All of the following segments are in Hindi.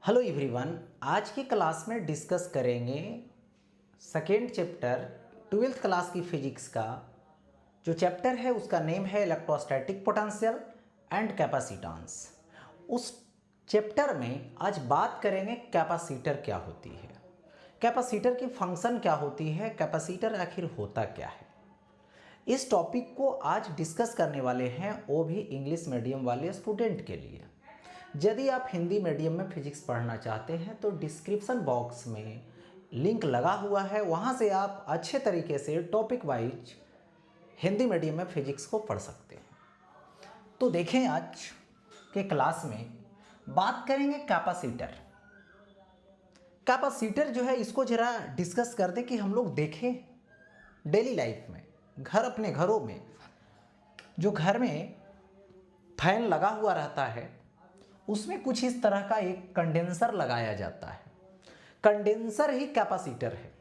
हेलो एवरीवन, आज की क्लास में डिस्कस करेंगे सेकेंड चैप्टर 12th क्लास की फिजिक्स का। जो चैप्टर है उसका नेम है इलेक्ट्रोस्टैटिक पोटेंशियल एंड कैपेसिटेंस। उस चैप्टर में आज बात करेंगे कैपेसिटर क्या होती है, कैपेसिटर की फंक्शन क्या होती है, कैपेसिटर आखिर होता क्या है। इस टॉपिक को आज डिस्कस करने वाले हैं वो भी इंग्लिश मीडियम वाले स्टूडेंट के लिए। यदि आप हिंदी मीडियम में फिजिक्स पढ़ना चाहते हैं तो डिस्क्रिप्शन बॉक्स में लिंक लगा हुआ है, वहाँ से आप अच्छे तरीके से टॉपिक वाइज हिंदी मीडियम में फिजिक्स को पढ़ सकते हैं। तो देखें, आज के क्लास में बात करेंगे कैपेसिटर। कैपेसिटर जो है इसको ज़रा डिस्कस कर दें कि हम लोग देखें डेली लाइफ में, अपने घरों में जो घर में फैन लगा हुआ रहता है उसमें कुछ इस तरह का एक कंडेंसर लगाया जाता है। कंडेंसर ही कैपेसिटर है।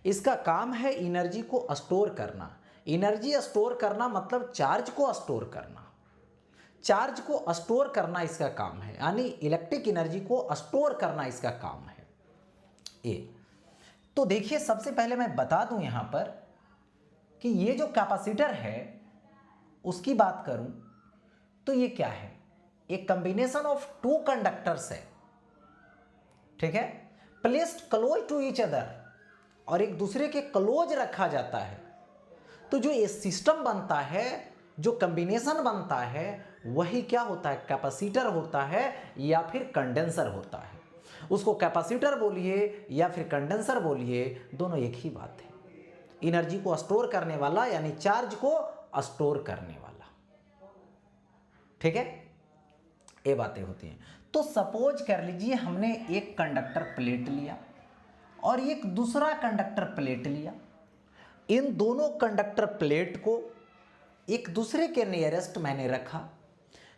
इसका काम है एनर्जी को स्टोर करना। एनर्जी स्टोर करना मतलब चार्ज को स्टोर करना। चार्ज को स्टोर करना इसका काम है, यानी इलेक्ट्रिक एनर्जी को स्टोर करना इसका काम है। ये तो देखिए, सबसे पहले मैं बता दूं यहां पर कि ये जो कैपेसिटर है उसकी बात करूं तो ये क्या है, एक कॉम्बिनेशन ऑफ टू कंडक्टर्स है, ठीक है, placed close to each other, और एक दूसरे के क्लोज रखा जाता है। तो जो ये सिस्टम बनता है, जो कॉम्बिनेशन बनता है, वही क्या होता है, कैपेसिटर होता है या फिर कंडेंसर होता है। उसको कैपेसिटर बोलिए या फिर कंडेंसर बोलिए, दोनों एक ही बात है। एनर्जी को स्टोर करने वाला यानी चार्ज को स्टोर करने वाला, ठीक है, ये बातें होती हैं। तो सपोज कर लीजिए हमने एक कंडक्टर प्लेट लिया और एक दूसरा कंडक्टर प्लेट लिया। इन दोनों कंडक्टर प्लेट को एक दूसरे के नियरेस्ट मैंने रखा।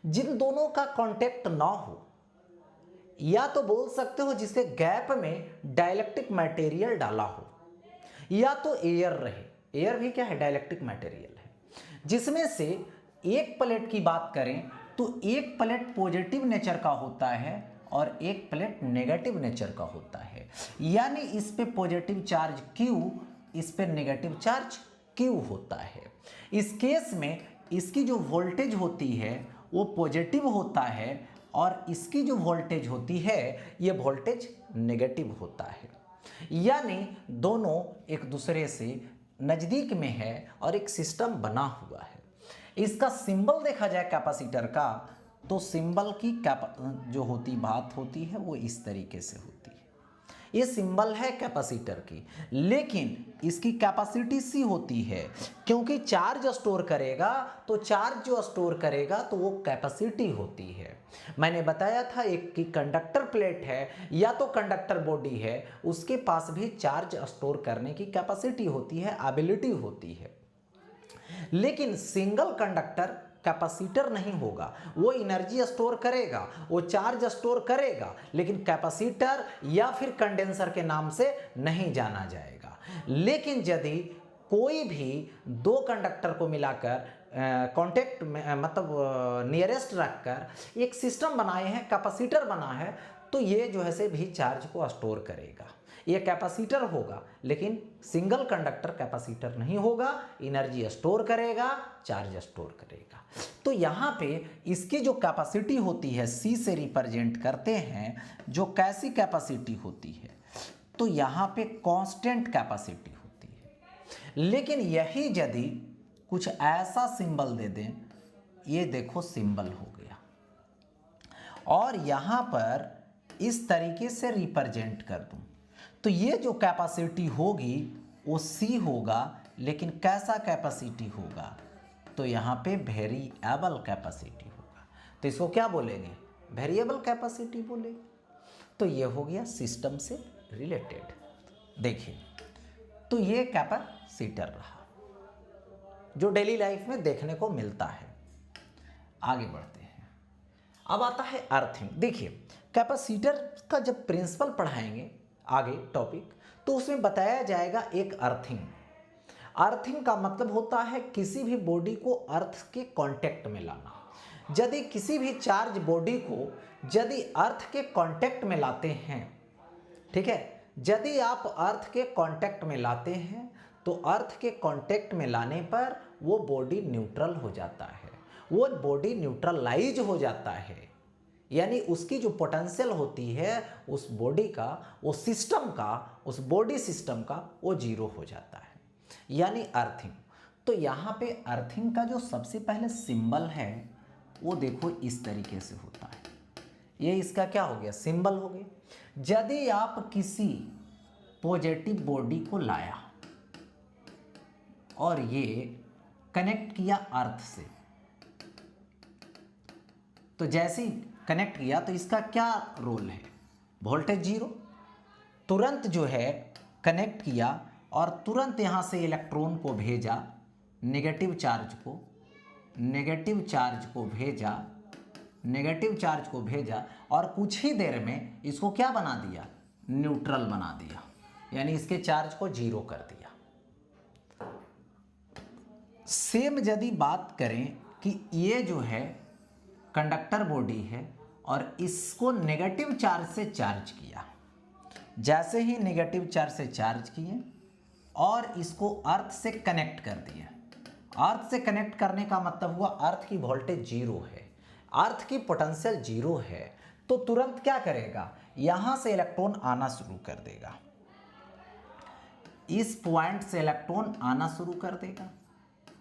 जिन दोनों का कांटेक्ट ना हो, या तो बोल सकते हो जिसके गैप में डाइलेक्ट्रिक मटेरियल डाला हो, या तो एयर रहे। एयर भी क्या है, डाइलेक्ट्रिक मटेरियल है। जिसमें से एक प्लेट की बात करें तो एक प्लेट पॉजिटिव नेचर का होता है और एक प्लेट नेगेटिव नेचर का होता है, यानी इस पे पॉजिटिव चार्ज Q, इस पे नेगेटिव चार्ज Q होता है। इस केस में इसकी जो वोल्टेज होती है वो पॉजिटिव होता है और इसकी जो वोल्टेज होती है ये वोल्टेज नेगेटिव होता है, यानी दोनों एक दूसरे से नज़दीक में है और एक सिस्टम बना हुआ है। इसका सिंबल देखा जाए कैपेसिटर का तो सिंबल की जो बात होती है वो इस तरीके से होती है। ये सिंबल है कैपेसिटर की, लेकिन इसकी कैपेसिटी सी होती है, क्योंकि चार्ज स्टोर करेगा तो चार्ज जो स्टोर करेगा तो वो कैपेसिटी होती है। मैंने बताया था एक की कंडक्टर प्लेट है या तो कंडक्टर बॉडी है, उसके पास भी चार्ज स्टोर करने की कैपेसिटी होती है, एबिलिटी होती है। लेकिन सिंगल कंडक्टर कैपेसिटर नहीं होगा। वो एनर्जी स्टोर करेगा, वो चार्ज स्टोर करेगा, लेकिन कैपेसिटर या फिर कंडेंसर के नाम से नहीं जाना जाएगा। लेकिन यदि कोई भी दो कंडक्टर को मिलाकर कांटेक्ट में मतलब नियरेस्ट रखकर एक सिस्टम बनाए हैं, कैपेसिटर बना है, तो ये जो है से भी चार्ज को स्टोर करेगा। ये कैपेसिटर होगा, लेकिन सिंगल कंडक्टर कैपेसिटर नहीं होगा। एनर्जी स्टोर करेगा, चार्ज स्टोर करेगा। तो यहाँ पे इसकी जो कैपेसिटी होती है C से रिप्रेजेंट करते हैं। जो कैसी कैपेसिटी होती है, तो यहाँ पे कांस्टेंट कैपेसिटी होती है। लेकिन यही यदि कुछ ऐसा सिंबल दे दें, ये देखो सिंबल हो गया, और यहाँ पर इस तरीके से रिप्रेजेंट कर दूं, तो ये जो कैपेसिटी होगी वो C होगा, लेकिन कैसा कैपेसिटी होगा, तो यहाँ पे वेरिएबल कैपेसिटी होगा। तो इसको क्या बोलेंगे, वेरिएबल कैपेसिटी बोलेंगे। तो ये हो गया सिस्टम से रिलेटेड। देखिए, तो ये कैपेसिटर रहा जो डेली लाइफ में देखने को मिलता है। आगे बढ़ते हैं, अब आता है अर्थिंग। देखिए, कैपेसिटर का जब प्रिंसिपल पढ़ाएंगे आगे टॉपिक, तो उसमें बताया जाएगा एक अर्थिंग। अर्थिंग का मतलब होता है किसी भी बॉडी को अर्थ के कांटेक्ट में लाना। यदि किसी भी चार्ज बॉडी को यदि अर्थ के कांटेक्ट में लाते हैं, ठीक है, यदि आप अर्थ के कांटेक्ट में लाते हैं तो अर्थ के कांटेक्ट में लाने पर वो बॉडी न्यूट्रल हो जाता है, वो बॉडी न्यूट्रलाइज हो जाता है, यानी उसकी जो पोटेंशियल होती है उस बॉडी का, वो सिस्टम का, उस बॉडी सिस्टम का वो जीरो हो जाता है, यानी अर्थिंग। तो यहाँ पे अर्थिंग का जो सबसे पहले सिंबल है वो देखो इस तरीके से होता है। ये इसका क्या हो गया, सिंबल हो गया। यदि आप किसी पॉजिटिव बॉडी को लाया और ये कनेक्ट किया अर्थ से, तो जैसे ही कनेक्ट किया तो इसका क्या रोल है, वोल्टेज जीरो। तुरंत जो है कनेक्ट किया और तुरंत यहाँ से इलेक्ट्रॉन को भेजा, नेगेटिव चार्ज को, नेगेटिव चार्ज को भेजा, नेगेटिव चार्ज को भेजा और कुछ ही देर में इसको क्या बना दिया, न्यूट्रल बना दिया, यानी इसके चार्ज को जीरो कर दिया। सेम यदि बात करें कि ये जो है कंडक्टर बॉडी है और इसको नेगेटिव चार्ज से चार्ज किया, जैसे ही नेगेटिव चार्ज से चार्ज किए और इसको अर्थ से कनेक्ट कर दिया। अर्थ से कनेक्ट करने का मतलब हुआ अर्थ की वोल्टेज जीरो है, अर्थ की पोटेंशियल जीरो है, तो तुरंत क्या करेगा, यहां से इलेक्ट्रॉन आना शुरू कर देगा, इस पॉइंट से इलेक्ट्रॉन आना शुरू कर देगा,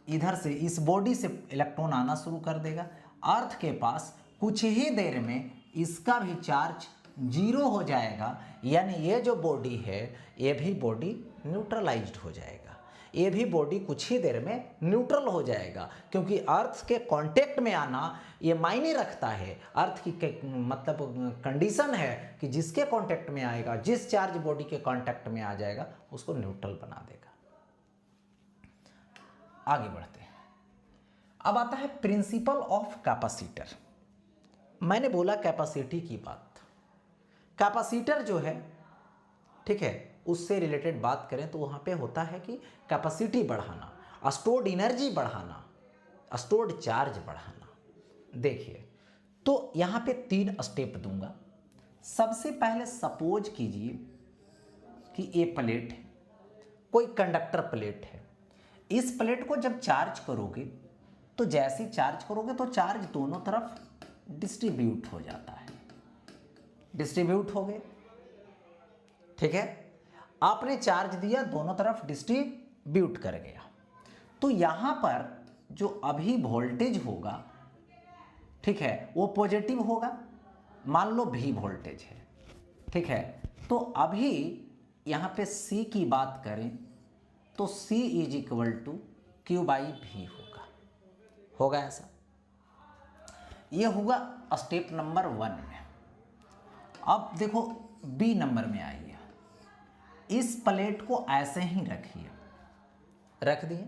इधर से इस बॉडी से इलेक्ट्रॉन आना शुरू कर देगा अर्थ के पास। कुछ ही देर में इसका भी चार्ज जीरो हो जाएगा, यानी ये जो बॉडी है ये भी बॉडी न्यूट्रलाइज्ड हो जाएगा, ये भी बॉडी कुछ ही देर में न्यूट्रल हो जाएगा, क्योंकि अर्थ के कांटेक्ट में आना ये मायने रखता है। अर्थ की मतलब कंडीशन है कि जिसके कांटेक्ट में आएगा, जिस चार्ज बॉडी के कांटेक्ट में आ जाएगा उसको न्यूट्रल बना देगा। आगे बढ़ते हैं। अब आता है प्रिंसिपल ऑफ कैपेसिटर। मैंने बोला कैपेसिटी की बात, कैपेसिटर जो है, ठीक है, उससे रिलेटेड बात करें तो वहाँ पे होता है कि कैपेसिटी बढ़ाना, स्टोर्ड एनर्जी बढ़ाना, स्टोर्ड चार्ज बढ़ाना। देखिए, तो यहाँ पे 3 स्टेप दूंगा। सबसे पहले सपोज कीजिए कि ये प्लेट है, कोई कंडक्टर प्लेट है। इस प्लेट को जब चार्ज करोगे तो जैसे ही चार्ज करोगे तो चार्ज दोनों तरफ डिस्ट्रीब्यूट हो जाता है, डिस्ट्रीब्यूट हो गए, ठीक है। आपने चार्ज दिया, दोनों तरफ डिस्ट्रीब्यूट कर गया, तो यहां पर जो अभी वोल्टेज होगा, ठीक है, वो पॉजिटिव होगा। मान लो V वोल्टेज है, ठीक है, तो अभी यहां पे C की बात करें तो C is equal to Q/V होगा ऐसा। ये होगा स्टेप नंबर 1 में। अब देखो B नंबर में आइए, इस प्लेट को ऐसे ही रखिए, रख दिए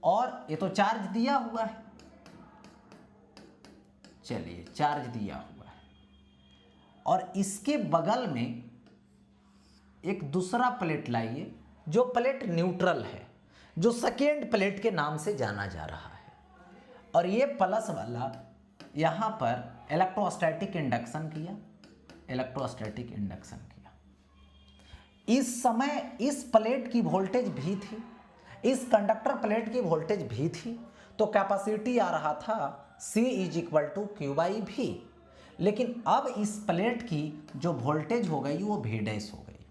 और ये तो चार्ज दिया हुआ है, चलिए चार्ज दिया हुआ है, और इसके बगल में एक दूसरा प्लेट लाइए जो प्लेट न्यूट्रल है, जो सेकेंड प्लेट के नाम से जाना जा रहा है, और ये प्लस वाला यहाँ पर इलेक्ट्रोस्टैटिक इंडक्शन किया, इलेक्ट्रोस्टैटिक इंडक्शन किया। इस समय इस प्लेट की वोल्टेज भी थी, इस कंडक्टर प्लेट की वोल्टेज भी थी, तो कैपेसिटी आ रहा था C is equal to Q/V। लेकिन अब इस प्लेट की जो वोल्टेज हो गई वो V डैश हो गई,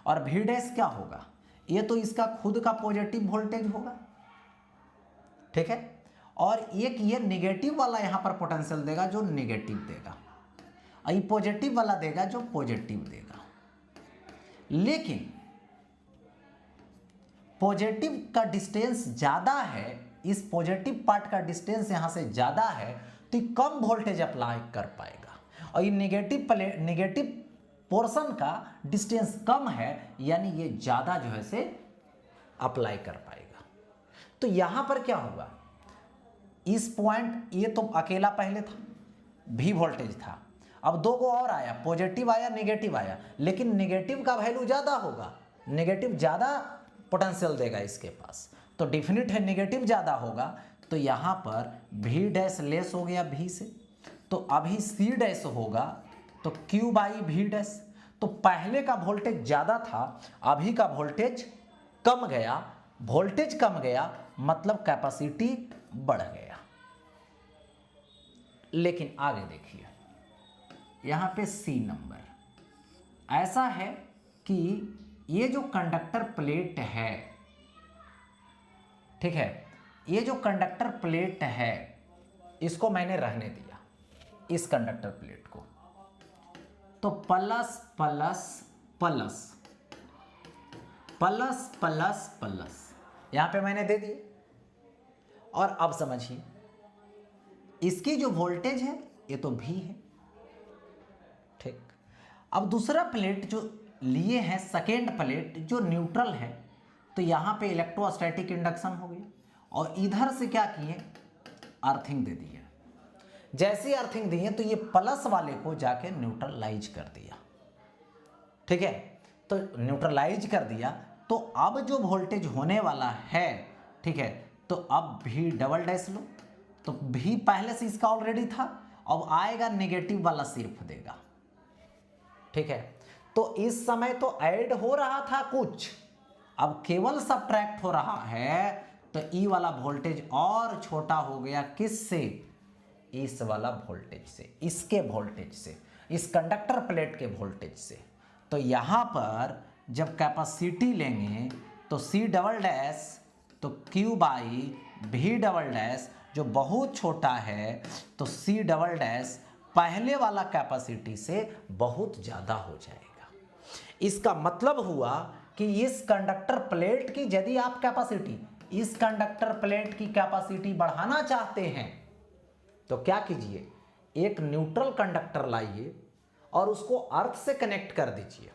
और V डैश क्या होगा, ये तो इसका खुद का पॉजिटिव वोल्टेज होगा, ठीक है, और एक ये नेगेटिव वाला यहाँ पर पोटेंशियल देगा जो नेगेटिव देगा, और ये पॉजिटिव वाला देगा जो पॉजिटिव देगा। लेकिन पॉजिटिव का डिस्टेंस ज़्यादा है, इस पॉजिटिव पार्ट का डिस्टेंस यहाँ से ज़्यादा है, तो ये कम वोल्टेज अप्लाई कर पाएगा, और ये नेगेटिव पोर्शन का डिस्टेंस कम है, यानी ये ज़्यादा जो है से अप्लाई कर पाएगा। तो यहाँ पर क्या होगा, इस पॉइंट, ये तो अकेला पहले था, V वोल्टेज था, अब 2 को और आया, पॉजिटिव आया, नेगेटिव आया, लेकिन नेगेटिव का वैल्यू ज़्यादा होगा, नेगेटिव ज़्यादा पोटेंशियल देगा इसके पास, तो डेफिनेट है नेगेटिव ज़्यादा होगा, तो यहाँ पर V डैश लेस हो गया V से, तो अभी सी डैश होगा तो क्यू बाई वी डैश। तो पहले का वोल्टेज ज़्यादा था, अभी का वोल्टेज कम गया, वोल्टेज कम गया मतलब कैपेसिटी बढ़ गया। लेकिन आगे देखिए, यहाँ पे सी नंबर ऐसा है कि ये जो कंडक्टर प्लेट है, ठीक है, ये जो कंडक्टर प्लेट है इसको मैंने रहने दिया, इस कंडक्टर प्लेट को, तो plus plus plus plus plus plus यहां पे मैंने दे दिए। और अब समझिए, इसकी जो वोल्टेज है ये तो भी है, ठीक। अब दूसरा प्लेट जो लिए हैं, सेकेंड प्लेट जो न्यूट्रल है, तो यहां पे इलेक्ट्रोस्टैटिक इंडक्शन हो गया और इधर से क्या किए, अर्थिंग दे दिए। जैसे अर्थिंग दिए तो ये प्लस वाले को जाके न्यूट्रलाइज कर दिया, ठीक है। तो न्यूट्रलाइज कर दिया तो अब जो वोल्टेज होने वाला है, ठीक है, तो अब भी डबल डैश लो, तो भी पहले से इसका ऑलरेडी था, अब आएगा नेगेटिव वाला सिर्फ देगा, ठीक है। तो इस समय तो ऐड हो रहा था कुछ, अब केवल सब्ट्रैक्ट हो रहा है, तो ई वाला वोल्टेज और छोटा हो गया, किससे, इस वाला वोल्टेज से, इसके वोल्टेज से, इस कंडक्टर प्लेट के वोल्टेज से। तो यहां पर जब कैपेसिटी लेंगे तो सी डबल डैश तो क्यू बाई भी डबल डैश जो बहुत छोटा है, तो सी डबल डैश पहले वाला कैपेसिटी से बहुत ज़्यादा हो जाएगा। इसका मतलब हुआ कि इस कंडक्टर प्लेट की यदि आप कैपेसिटी, इस कंडक्टर प्लेट की कैपेसिटी बढ़ाना चाहते हैं तो क्या कीजिए, एक न्यूट्रल कंडक्टर लाइए और उसको अर्थ से कनेक्ट कर दीजिए,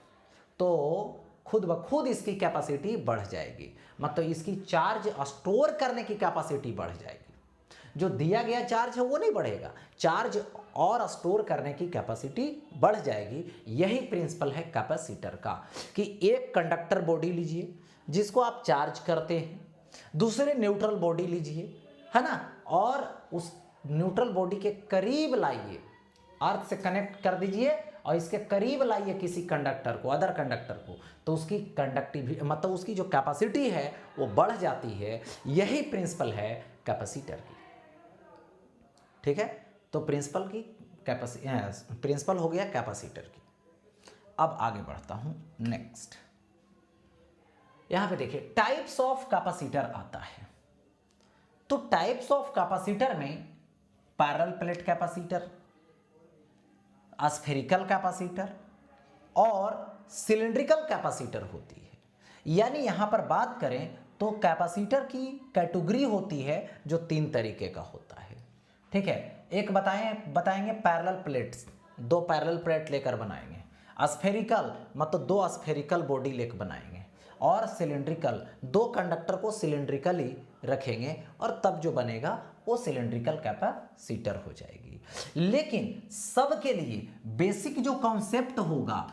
तो खुद ब खुद इसकी कैपेसिटी बढ़ जाएगी, मतलब इसकी चार्ज स्टोर करने की कैपेसिटी बढ़ जाएगी। जो दिया गया चार्ज है वो नहीं बढ़ेगा, चार्ज और स्टोर करने की कैपेसिटी बढ़ जाएगी। यही प्रिंसिपल है कैपेसिटर का कि एक कंडक्टर बॉडी लीजिए जिसको आप चार्ज करते हैं, दूसरे न्यूट्रल बॉडी लीजिए, है ना, और उस न्यूट्रल बॉडी के करीब लाइए, अर्थ से कनेक्ट कर दीजिए और इसके करीब लाइए किसी कंडक्टर को, अदर कंडक्टर को, तो उसकी कंडक्टिविटी मतलब उसकी जो कैपेसिटी है वो बढ़ जाती है। यही प्रिंसिपल है कैपेसिटर की, ठीक है। तो प्रिंसिपल हो गया कैपेसिटर की। अब आगे बढ़ता हूं, नेक्स्ट यहां पे देखिए टाइप्स ऑफ कैपेसिटर आता है। तो टाइप्स ऑफ कैपेसिटर में parallel plate capacitor, spherical capacitor और सिलिंड्रिकल कैपेसिटर होती है। यानी यहां पर बात करें तो कैपेसिटर की कैटेगरी होती है जो 3 तरीके का होता है, ठीक है। एक बताएंगे पैरेलल प्लेट्स, 2 पैरेलल प्लेट लेकर बनाएंगे, स्फेरिकल मतलब 2 स्फेरिकल बॉडी लेकर बनाएंगे, और सिलिंड्रिकल 2 कंडक्टर को सिलिंड्रिकली रखेंगे और तब जो बनेगा वो सिलिंड्रिकल कैपेसिटर हो जाएगी। लेकिन सबके लिए बेसिक जो कॉन्सेप्ट होगा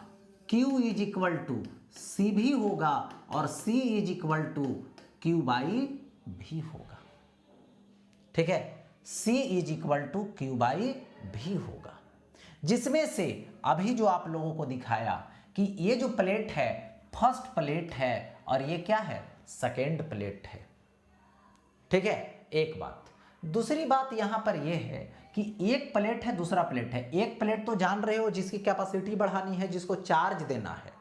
Q is equal to C भी होगा और C is equal to Q by भी होगा, ठीक है। C is equal to Q by भी होगा, जिसमें से अभी जो आप लोगों को दिखाया कि ये जो प्लेट है फर्स्ट प्लेट है और ये क्या है, सेकेंड प्लेट है, ठीक है। एक बात, दूसरी बात यहां पर यह है कि एक प्लेट है दूसरा प्लेट है। एक प्लेट तो जान रहे हो जिसकी कैपेसिटी बढ़ानी है, जिसको चार्ज देना है,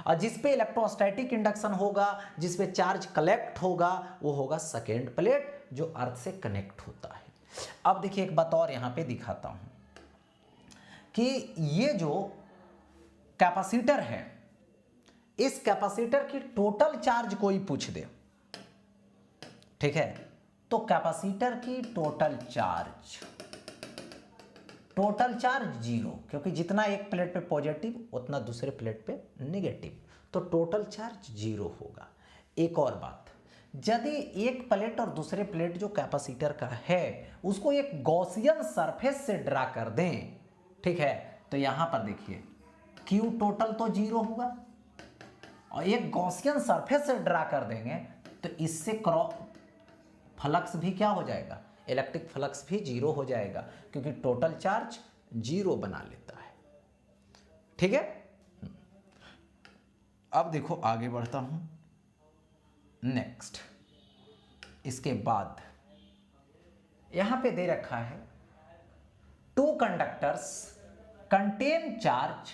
और जिस पे इलेक्ट्रोस्टैटिक इंडक्शन होगा, जिस पे चार्ज कलेक्ट होगा, वो होगा सेकेंड प्लेट जो अर्थ से कनेक्ट होता है। अब देखिए एक बात और यहां पे दिखाता हूं कि ये जो कैपेसिटर है, इस कैपेसिटर की टोटल चार्ज कोई पूछ दे, ठीक है, तो कैपेसिटर की टोटल चार्ज 0, क्योंकि जितना एक प्लेट पे पॉजिटिव उतना दूसरे प्लेट पे नेगेटिव, तो टोटल चार्ज 0 होगा। एक और बात, यदि एक प्लेट और दूसरे प्लेट जो कैपेसिटर का है उसको एक गॉसियन सरफेस से ड्रा कर दें, ठीक है, तो यहां पर देखिए Q टोटल तो 0 होगा और एक गॉसियन सरफेस से ड्रा कर देंगे तो इससे फ्लक्स भी क्या हो जाएगा, इलेक्ट्रिक फ्लक्स भी 0 हो जाएगा, क्योंकि टोटल चार्ज जीरो बना लेता है। ठीक है, अब देखो आगे बढ़ता हूं। नेक्स्ट, इसके बाद यहां पे दे रखा है 2 conductors contain charge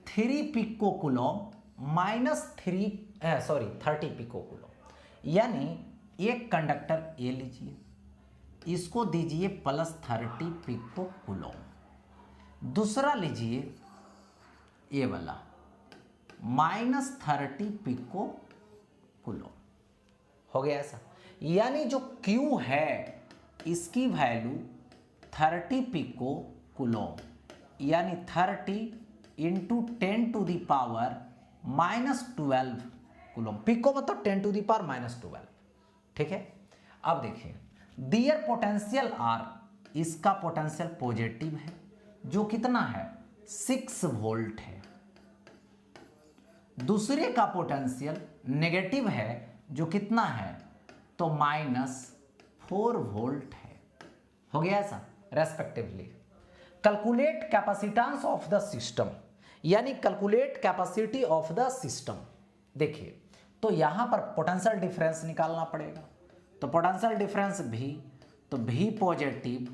3 pico coulomb minus 30 pico coulomb. यानी एक कंडक्टर ए लीजिए, इसको दीजिए +30 पिको कूलम, दूसरा लीजिए ये वाला -30 पिको कूलम। हो गया ऐसा। यानी जो Q है इसकी वैल्यू 30 पिको कूलम, यानी 30 × 10⁻⁻12 कूलम। पिको मतलब 10⁻⁻12। ठीक है, अब देखिए दियर पोटेंशियल R, इसका पोटेंशियल पॉजिटिव है जो कितना है 6 वोल्ट है। दूसरे का पोटेंशियल नेगेटिव है जो कितना है तो -4 वोल्ट है। हो गया ऐसा respectively. Calculate capacitance of the system, यानी calculate capacity of the system. देखिए तो यहां पर पोटेंशियल डिफरेंस निकालना पड़ेगा। तो पोटेंशियल डिफरेंस V, तो V positive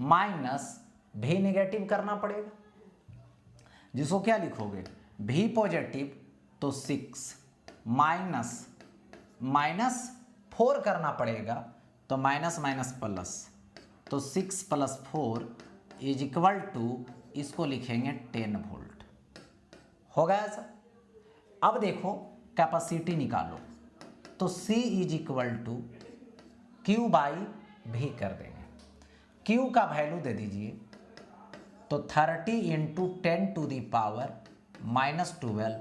minus V negative करना पड़ेगा, जिसको क्या लिखोगे V पॉजिटिव तो 6 -4 करना पड़ेगा, तो माइनस प्लस, तो 6 + 4 = इसको लिखेंगे 10 वोल्ट। हो गया ऐसा। अब देखो कैपेसिटी निकालो, तो C = Q/V कर देंगे। Q का वैल्यू दे दीजिए, तो 30 × 10⁻⁻12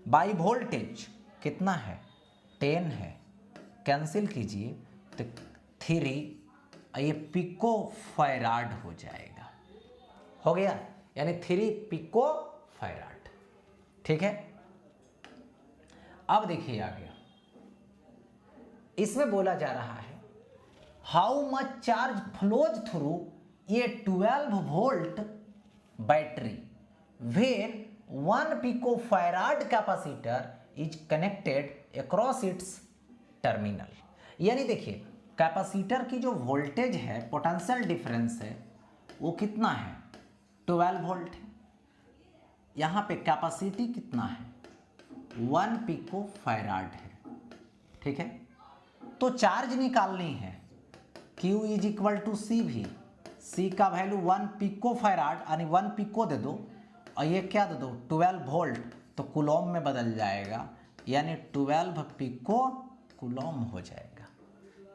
बाई वोल्टेज कितना है 10 है, कैंसिल कीजिए तो 3, ये पिको फैराड हो जाएगा। हो गया, यानी 3 पिको फैराड। ठीक है, अब देखिए आ गया, इसमें बोला जा रहा है how much charge flows through a 12 volt battery when 1 pico farad capacitor is connected across its terminal. यानी देखिए कैपेसिटर की जो वोल्टेज है, पोटेंशियल डिफरेंस है, वो कितना है 12 वोल्ट है। यहाँ पे कैपेसिटी कितना है 1 पिको फैराड है। ठीक है, तो चार्ज निकालनी है Q = CV। C का वैल्यू 1 पिको फैराड यानी 1 पिको दे दो, और ये क्या दे दो 12 वोल्ट, तो कूलम में बदल जाएगा, यानी 12 पिको कूलम हो जाएगा।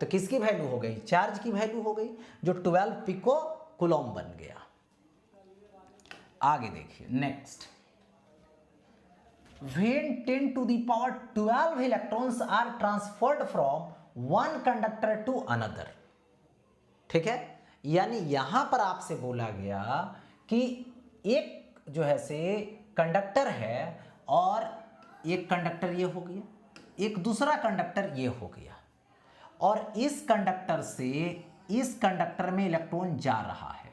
तो किसकी वैल्यू हो गई, चार्ज की वैल्यू हो गई, जो 12 पिको कूलम बन गया। आगे देखिए next, when 10⁻12 electrons are transferred from one conductor to another. ठीक है, यानी यहां पर आपसे बोला गया कि एक जो है से कंडक्टर है और एक कंडक्टर ये हो गया, एक दूसरा कंडक्टर ये हो गया, और इस कंडक्टर से इस कंडक्टर में इलेक्ट्रॉन जा रहा है।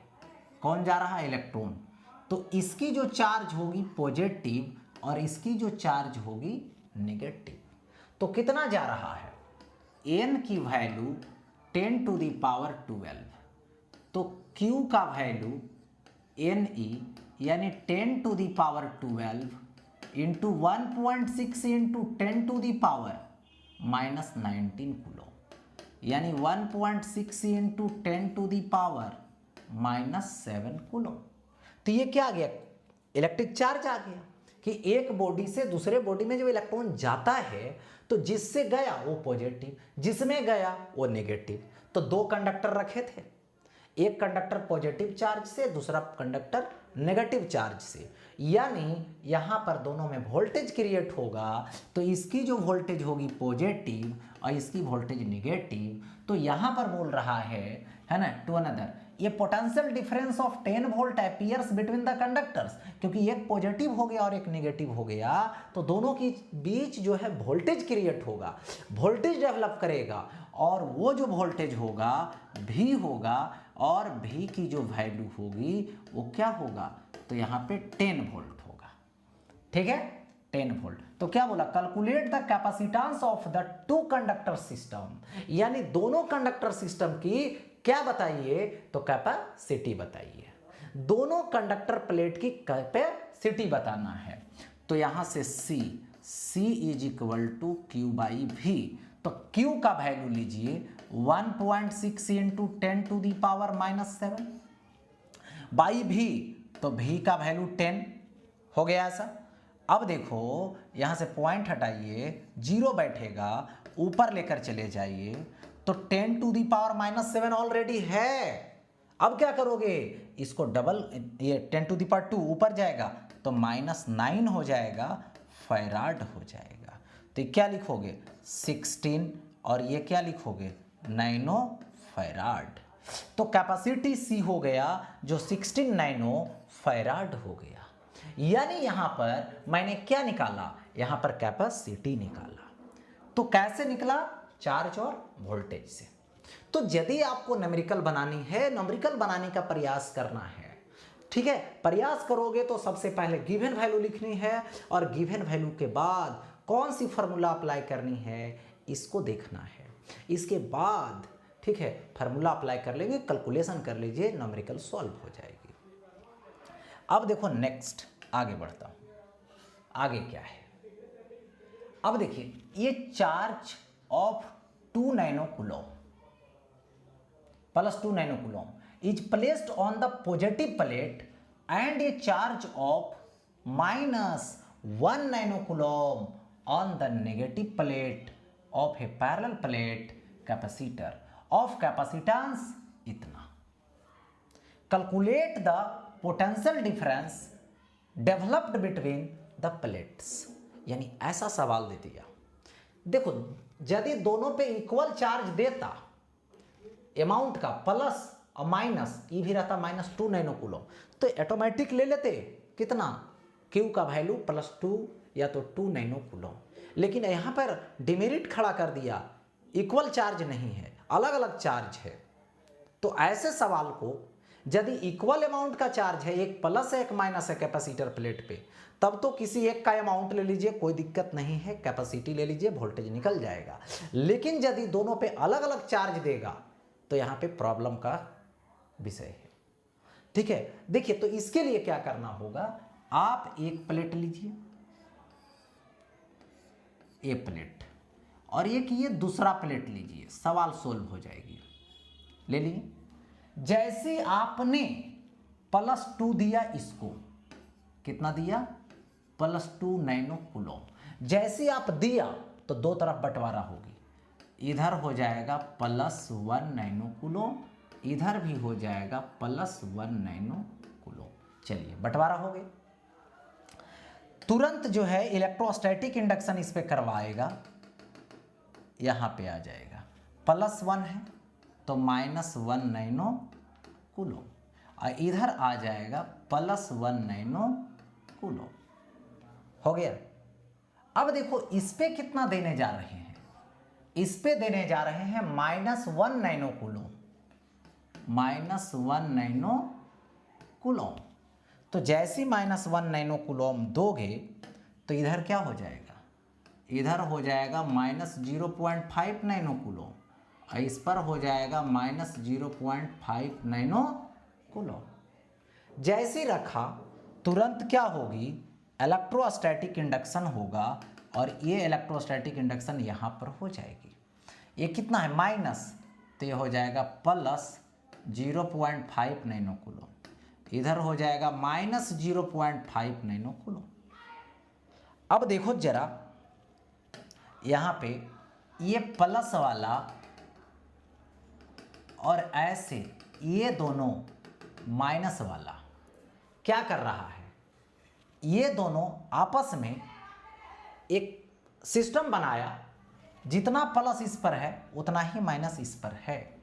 कौन जा रहा है, इलेक्ट्रॉन। तो इसकी जो चार्ज होगी पॉजिटिव और इसकी जो चार्ज होगी नेगेटिव। तो कितना जा रहा है, n की वैल्यू 10⁻12, तो Q का वैल्यू Ne यानी 10⁻12 इंटू 1.6 इंटू 10⁻⁻19 कूलम, यानी 1.6 इंटू 10⁻⁻7 कूलम। तो ये क्या आ गया, इलेक्ट्रिक चार्ज आ गया कि एक बॉडी से दूसरे बॉडी में जब इलेक्ट्रॉन जाता है तो जिससे गया वो पॉजिटिव, जिसमें गया वो नेगेटिव। तो दो कंडक्टर रखे थे, एक कंडक्टर पॉजिटिव चार्ज से, दूसरा कंडक्टर नेगेटिव चार्ज से, यानी यहां पर दोनों में वोल्टेज क्रिएट होगा। तो इसकी जो वोल्टेज होगी पॉजिटिव और इसकी वोल्टेज नेगेटिव। तो यहां पर बोल रहा है ना, टू अनदर, ये potential difference of 10 volt appears between the conductors, क्योंकि एक पॉजिटिव हो गया और एक नेगेटिव हो गया, तो दोनों के बीच जो है वोल्टेज क्रिएट होगा, वोल्टेज डेवलप करेगा, और वो जो वोल्टेज होगा V होगा और V की जो वैल्यू होगी वो क्या होगा, तो यहाँ पे 10 वोल्ट होगा। ठीक है, 10 वोल्ट। तो क्या बोला, calculate the capacitance of the two conductor system, यानी दोनों कंडक्टर सिस्टम की क्या बताइए, तो कैपेसिटी बताइए। दोनों कंडक्टर प्लेट की कैपेसिटी बताना है। तो यहां से C is equal to Q by V। तो Q का वैल्यू लीजिए 1.6 इंटू 10⁻⁻7 बाई V, तो V का वैल्यू 10 हो गया ऐसा। अब देखो यहां से पॉइंट हटाइए, 0 बैठेगा, ऊपर लेकर चले जाइए, तो 10⁻⁻7 ऑलरेडी है। अब क्या करोगे, इसको डबल, ये 10⁻² ऊपर जाएगा तो -9 हो जाएगा, फैराड हो जाएगा। तो क्या लिखोगे 16 और ये क्या लिखोगे नैनो फैराड। तो कैपेसिटी C हो गया जो 16 नैनो फैराड हो गया। यानी यहां पर मैंने क्या निकाला, यहां पर कैपेसिटी निकाला। तो कैसे निकला, चार्ज और वोल्टेज से। तो यदि आपको न्यूमेरिकल बनानी है, न्यूमेरिकल बनाने का प्रयास करना है, ठीक है, प्रयास करोगे तो सबसे पहले गिवन वैल्यू लिखनी है और गिवन वैल्यू के बाद कौन सी फार्मूला अप्लाई करनी है इसको देखना है। इसके बाद ठीक है फार्मूला अप्लाई कर लेंगे, कैलकुलेशन कर लीजिए, न्यूमेरिकल सॉल्व हो जाएगी। अब देखो नेक्स्ट आगे बढ़ता हूं, आगे क्या है। अब देखिए ये charge of 2 nano coulomb plus 2 nano coulomb is placed on the positive plate and a charge of -1 nano coulomb on the negative plate of a parallel plate capacitor of capacitance इतना। Calculate the potential difference developed between the plates, यानी ऐसा सवाल दे दिया। देखो यदि दोनों पे इक्वल चार्ज देता अमाउंट का, प्लस और माइनस, ये भी रहता -2 नैनो कूलम, तो ऑटोमेटिक ले लेते कितना, Q का वैल्यू +2 या तो 2 नैनो कूलम। लेकिन यहाँ पर डिमेरिट खड़ा कर दिया, इक्वल चार्ज नहीं है, अलग अलग चार्ज है। तो ऐसे सवाल को यदि इक्वल अमाउंट का चार्ज है, एक प्लस है एक माइनस है कैपेसिटर प्लेट पे, तब तो किसी एक का अमाउंट ले लीजिए, कोई दिक्कत नहीं है, कैपेसिटी ले लीजिए, वोल्टेज निकल जाएगा। लेकिन यदि दोनों पे अलग अलग चार्ज देगा तो यहाँ पे प्रॉब्लम का विषय है। ठीक है, देखिए तो इसके लिए क्या करना होगा, आप एक प्लेट लीजिए, एक प्लेट, और एक ये दूसरा प्लेट लीजिए, सवाल सोल्व हो जाएगी। ले लिए, जैसे आपने +2 दिया, इसको कितना दिया +2 नैनो कूलम, जैसे आप दिया तो दो तरफ बंटवारा होगी, इधर हो जाएगा +1 नैनो कूलम, इधर भी हो जाएगा +1 नैनो कूलम। चलिए बंटवारा हो गए, तुरंत जो है इलेक्ट्रोस्टैटिक इंडक्शन इस पे करवाएगा, यहां पे आ जाएगा +1 है तो -1 नैनो कूलम, और इधर आ जाएगा +1 नैनो कूलम। हो गया। अब देखो इस पे कितना देने जा रहे हैं, इस पे देने जा रहे हैं -1 नैनो कूलम, -1 नैनो कूलम। तो जैसे -1 नैनो कूलम दोगे तो इधर क्या हो जाएगा, इधर हो जाएगा -0.5 नैनो कूलम, और इस पर हो जाएगा -0.5 नैनो कूलम। जैसे रखा तुरंत क्या होगी, इलेक्ट्रोस्टैटिक इंडक्शन होगा, और ये इलेक्ट्रोस्टैटिक इंडक्शन यहाँ पर हो जाएगी। ये कितना है माइनस, तो ये हो जाएगा +0.5 नैनो कूलम, इधर हो जाएगा -0.5 नैनो कूलम। अब देखो जरा यहाँ पे ये प्लस वाला और ऐसे ये दोनों माइनस वाला क्या कर रहा है, ये दोनों आपस में एक सिस्टम बनाया, जितना प्लस इस पर है उतना ही माइनस इस पर है,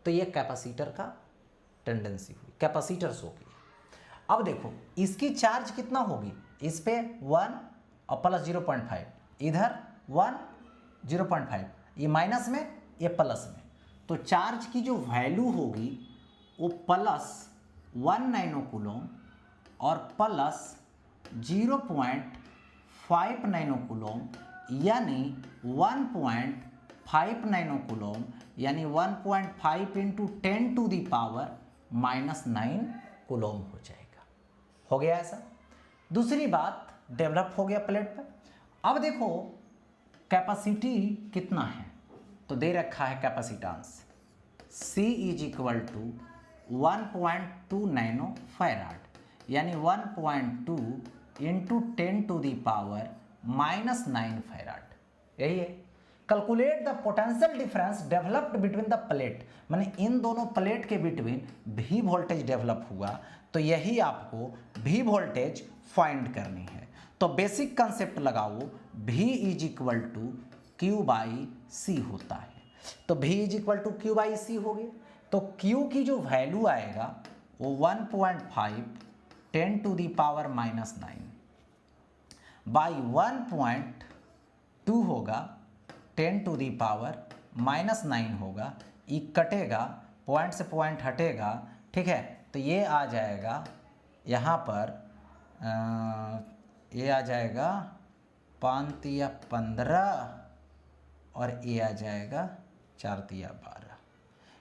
तो ये कैपेसिटर का टेंडेंसी हुई, कैपेसिटर शो किया। अब देखो इसकी चार्ज कितना होगी, इस पे 1 और +0.5, इधर 1 0.5, ये माइनस में ये प्लस में, तो चार्ज की जो वैल्यू होगी वो +1 नैनो कूलम और +0.5 नैनो कूलम यानी 1.5 नैनो कूलम यानी 1.5 × 10⁻⁻9 कूलम हो जाएगा। हो गया ऐसा। दूसरी बात, डेवलप हो गया प्लेट पर। अब देखो कैपेसिटी कितना है, तो दे रखा है कैपेसिटेंस C = 1.2 नैनो फैराड यानी 1.2 × 10⁻⁻9 फैराड, यही है। Calculate the potential difference developed between the plate, माने इन दोनों प्लेट के बिटवीन भी वोल्टेज डेवलप हुआ, तो यही आपको भी वोल्टेज फाइंड करनी है। तो बेसिक कंसेप्ट लगाओ, V = Q/C होता है। तो V = Q/C हो गया, तो Q की जो वैल्यू आएगा वो 1.5 10⁻⁻9 बाई 1.2 होगा 10⁻�9 होगा, ये कटेगा, पॉइंट से पॉइंट हटेगा, ठीक है। तो ये आ जाएगा यहाँ पर ये आ जाएगा 5 × 15 और ये आ जाएगा 4 × 12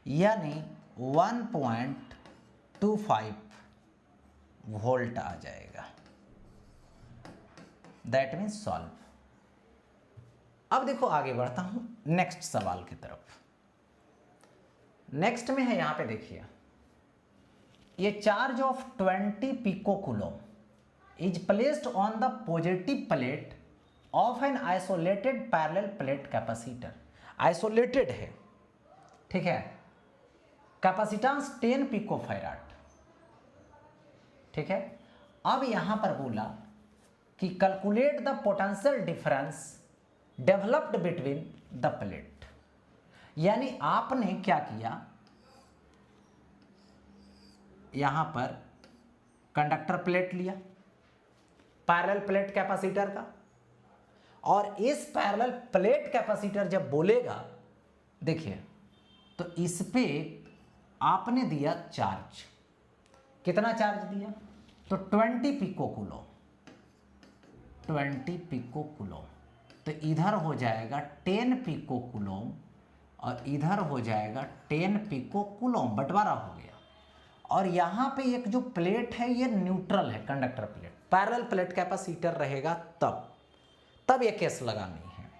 यानी 1.25 वोल्ट आ जाएगा। That means solve. अब देखो आगे बढ़ता हूं नेक्स्ट सवाल की तरफ। नेक्स्ट में है, यहां पे देखिए, ये charge of 20 pico coulomb is placed on the positive plate of an isolated parallel plate capacitor. Isolated है, ठीक है, कैपेसिटेंस 10 पिको फैराड, ठीक है। अब यहां पर बोला कि calculate the potential difference developed between the plate, यानी आपने क्या किया, यहां पर कंडक्टर प्लेट लिया पैरेलल प्लेट कैपेसिटर का, और इस पैरेलल प्लेट कैपेसिटर जब बोलेगा, देखिए, तो इस पे आपने दिया चार्ज, कितना चार्ज दिया, तो 20 पिको कूलम, 20 पिको कूलम, तो इधर हो जाएगा 10 पिको कूलम और इधर हो जाएगा 10 पिको कूलम, बंटवारा हो गया। और यहाँ पे एक जो प्लेट है ये न्यूट्रल है, conductor plate, parallel plate capacitor रहेगा तब ये केस लगानी है।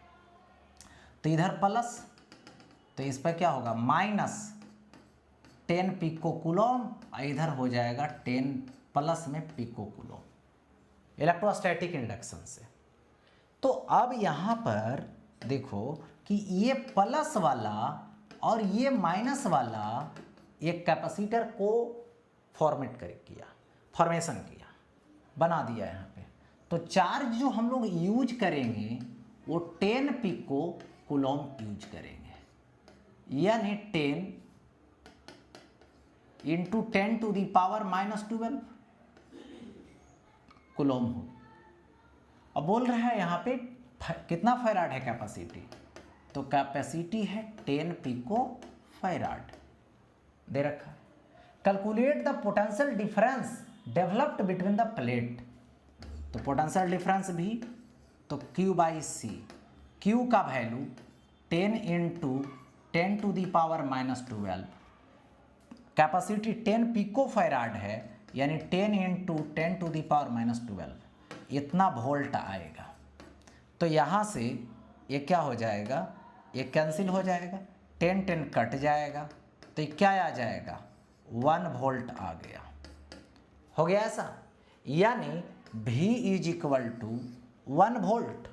तो इधर प्लस, तो इस पर क्या होगा -10 पिको कूलम और इधर हो जाएगा 10 प्लस में पिको कूलम, इलेक्ट्रोस्टैटिक इंडक्शन से। तो अब यहाँ पर देखो कि ये प्लस वाला और ये माइनस वाला एक कैपेसिटर को फॉर्मेशन किया, बना दिया यहाँ पे। तो चार्ज जो हम लोग यूज करेंगे वो 10 पिको कूलम यूज करेंगे, यानी 10 × 10⁻⁻12 कूलम हो। अब बोल रहा है यहाँ पे कितना फैराड है कैपेसिटी, तो कैपेसिटी है 10 पिको फैराड दे रखा है। Calculate the potential difference developed between the plate, तो पोटेंशियल डिफरेंस भी, तो Q/C, Q का वैल्यू 10 × 10⁻⁻12, कैपेसिटी 10 पिको फैराड है यानी 10 × 10⁻⁻12, इतना वोल्ट आएगा। तो यहाँ से ये क्या हो जाएगा, ये कैंसिल हो जाएगा, 10 कट जाएगा, तो ये क्या आ जाएगा, 1 वोल्ट आ गया। हो गया ऐसा, यानी V = 1 वोल्ट,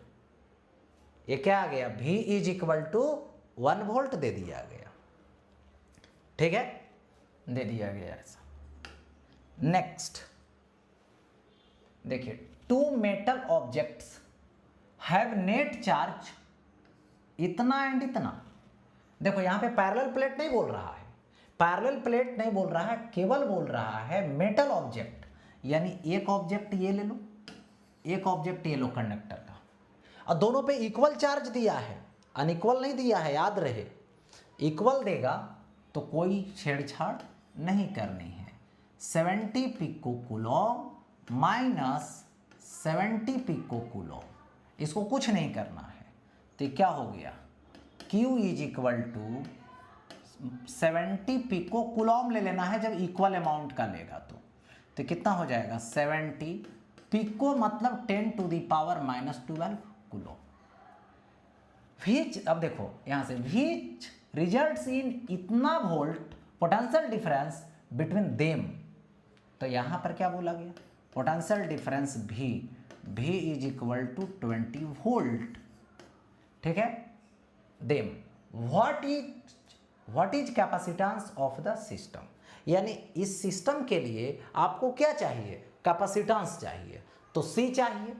ये क्या आ गया, V = 1 वोल्ट दे दिया गया, ठीक है, दे दिया गया ऐसा। नेक्स्ट देखिए, 2 metal objects have net charge इतना एंड इतना। देखो यहां पे पैरेलल प्लेट नहीं बोल रहा है, पैरेलल प्लेट नहीं बोल रहा है, केवल बोल रहा है मेटल ऑब्जेक्ट, यानी एक ऑब्जेक्ट ये ले लो, एक ऑब्जेक्ट ये लो कंडक्टर का, और दोनों पे इक्वल चार्ज दिया है, अनइक्वल नहीं दिया है, याद रहे। इक्वल देगा तो कोई छेड़छाड़ नहीं करनी है। 70 pico coulomb minus 70 pico coulomb, इसको कुछ नहीं करना है। तो क्या हो गया, Q is equal to 70 pico coulomb ले लेना है जब इक्वल अमाउंट का लेगा तो कितना हो जाएगा 70 पिको मतलब 10 to the power -12 coulomb. Which, अब देखो यहाँ से, व्हिच रिजल्ट्स इन इतना volt potential difference between them. तो यहाँ पर क्या बोला गया, potential difference V is equal to 20 volt, ठीक है। Them what is capacitance of the system, यानी इस सिस्टम के लिए आपको क्या चाहिए, कैपेसिटेंस चाहिए। तो C चाहिए,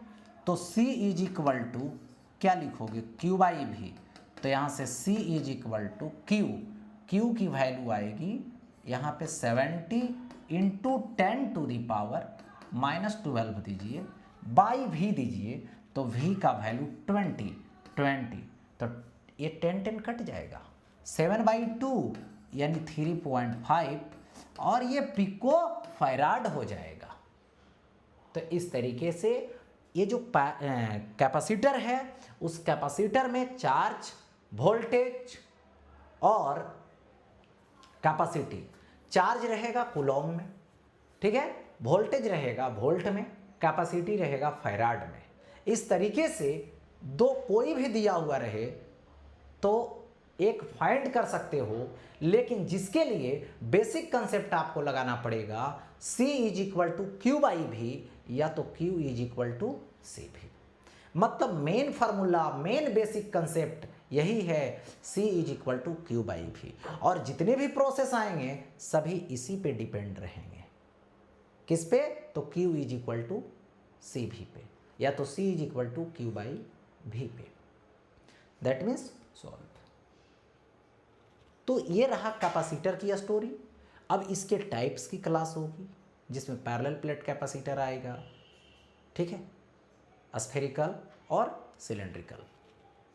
तो C इज इक्वल टू क्या लिखोगे, Q बाई V। तो यहाँ से C is equal to Q की वैल्यू आएगी यहाँ पे 70 इंटू 10 टू दी पावर -12 दीजिए, बाई V दीजिए, तो V का वैल्यू 20, तो ये 10 कट जाएगा, 7/2 यानी 3.5, और ये पिको फैराड हो जाएगा। तो इस तरीके से ये जो कैपेसिटर है, उस कैपेसिटर में चार्ज, वोल्टेज और कैपेसिटी, चार्ज रहेगा कूलॉम में, ठीक है, वोल्टेज रहेगा वोल्ट में, कैपेसिटी रहेगा फैराड में। इस तरीके से दो कोई भी दिया हुआ रहे तो एक फाइंड कर सकते हो, लेकिन जिसके लिए बेसिक कंसेप्ट आपको लगाना पड़ेगा C is equal to Q by V या तो Q is equal to CV। मतलब main formula, main basic concept यही है, C is equal to Q by V, और जितने भी प्रोसेस आएंगे सभी इसी पे डिपेंड रहेंगे। किस पे, तो Q is equal to CV पे, या तो C is equal to Q by V पे। That means solve. तो ये रहा कैपेसिटर की स्टोरी। अब इसके टाइप्स की क्लास होगी, जिसमें पैरेलल प्लेट कैपेसिटर आएगा, ठीक है, स्फेरिकल और सिलेंड्रिकल।